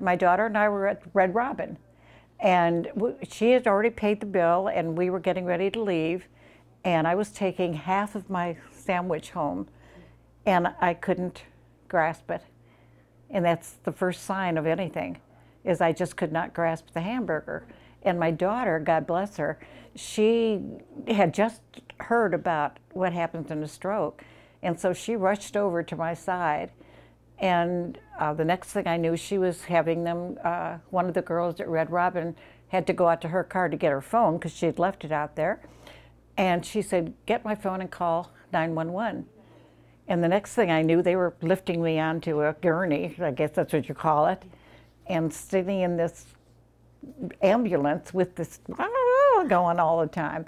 my daughter and I were at Red Robin, and she had already paid the bill, and we were getting ready to leave, and I was taking half of my sandwich home, and I couldn't grasp it. And that's the first sign of anything, is I just could not grasp the hamburger. And my daughter, God bless her, she had just heard about what happens in a stroke. And so she rushed over to my side. And the next thing I knew, she was having them, one of the girls at Red Robin had to go out to her car to get her phone because she had left it out there. And she said, get my phone and call 911. And the next thing I knew, they were lifting me onto a gurney, I guess that's what you call it, and sitting in this ambulance with this going all the time.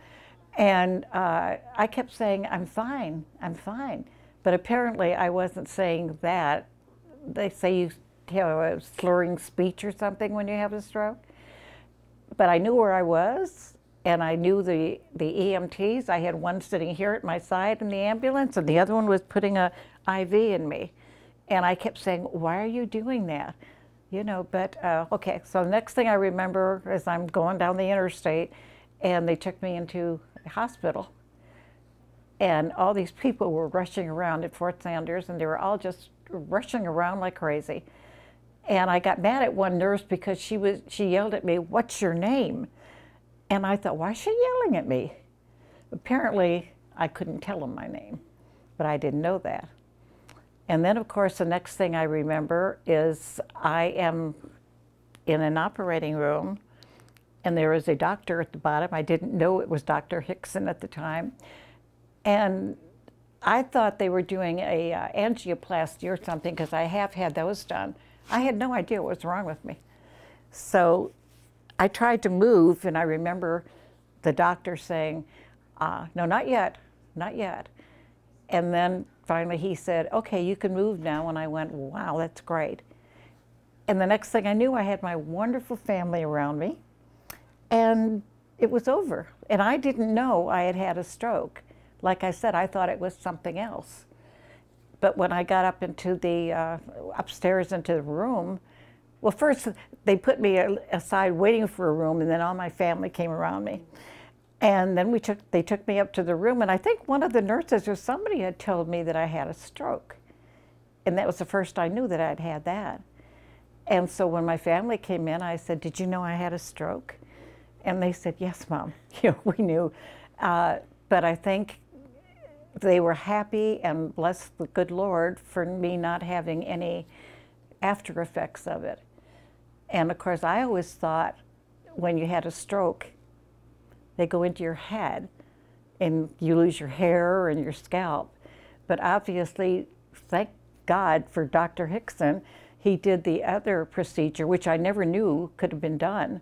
And I kept saying, I'm fine, I'm fine. But apparently I wasn't saying that. They say you have a slurring speech or something when you have a stroke. But I knew where I was, and I knew the EMTs. I had one sitting here at my side in the ambulance, and the other one was putting a IV in me. And I kept saying, why are you doing that? You know, but okay, so the next thing I remember is I'm going down the interstate, and they took me into a hospital. And all these people were rushing around at Fort Sanders, and they were all just rushing around like crazy. And I got mad at one nurse because she yelled at me, what's your name? And I thought, why is she yelling at me? Apparently, I couldn't tell them my name, but I didn't know that. And then, of course, the next thing I remember is I am in an operating room, and there is a doctor at the bottom. I didn't know it was Dr. Hickson at the time. And I thought they were doing a angioplasty or something, because I have had those done. I had no idea what was wrong with me. So I tried to move, and I remember the doctor saying, no, not yet, not yet. And then finally he said, okay, you can move now. And I went, wow, that's great. And the next thing I knew, I had my wonderful family around me, and it was over. And I didn't know I had had a stroke. Like I said, I thought it was something else. But when I got up into the, upstairs into the room, well, first they put me aside waiting for a room, and then all my family came around me. And then they took me up to the room, and I think one of the nurses or somebody had told me that I had a stroke. And that was the first I knew that I'd had that. And so when my family came in, I said, did you know I had a stroke? And they said, yes, Mom, you know, we knew. But I think they were happy and blessed the good Lord for me not having any after effects of it. And of course, I always thought when you had a stroke, they go into your head and you lose your hair and your scalp. But obviously, thank God for Dr. Hickson, he did the other procedure, which I never knew could have been done,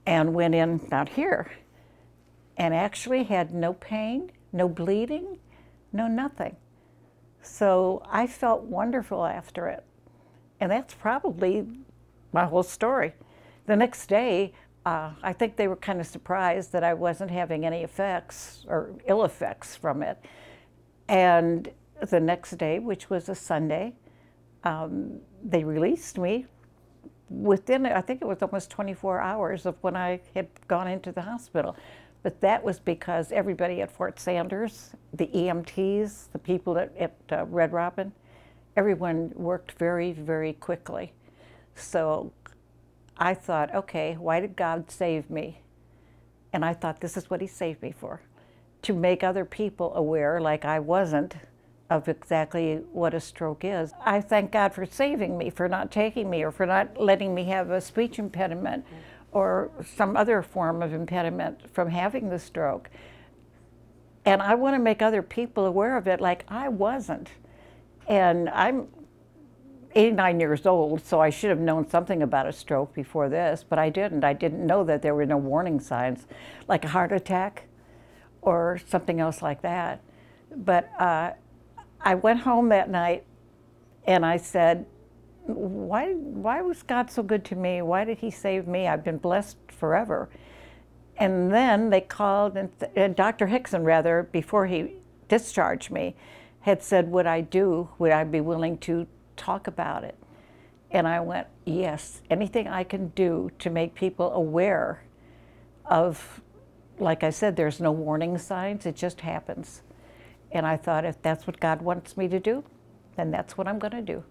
and went in out here and actually had no pain, no bleeding, no nothing. So I felt wonderful after it. And that's probably my whole story. The next day, I think they were kind of surprised that I wasn't having any effects or ill effects from it. And the next day, which was a Sunday, they released me within, I think it was almost 24 hours of when I had gone into the hospital. But that was because everybody at Fort Sanders, the EMTs, the people at Red Robin, everyone worked very, very quickly. So I thought, okay, why did God save me? And I thought, this is what he saved me for, to make other people aware, like I wasn't, of exactly what a stroke is. I thank God for saving me, for not taking me, or for not letting me have a speech impediment or some other form of impediment from having the stroke. And I want to make other people aware of it like I wasn't. And I'm 89 years old, so I should have known something about a stroke before this, but I didn't. I didn't know that there were no warning signs, like a heart attack or something else like that. But I went home that night and I said, why was God so good to me? Why did he save me? I've been blessed forever. And then they called, and Dr. Hickson, rather, before he discharged me, had said, would I be willing to talk about it? And I went, yes, anything I can do to make people aware of, like I said, there's no warning signs, it just happens. And I thought, if that's what God wants me to do, then that's what I'm going to do.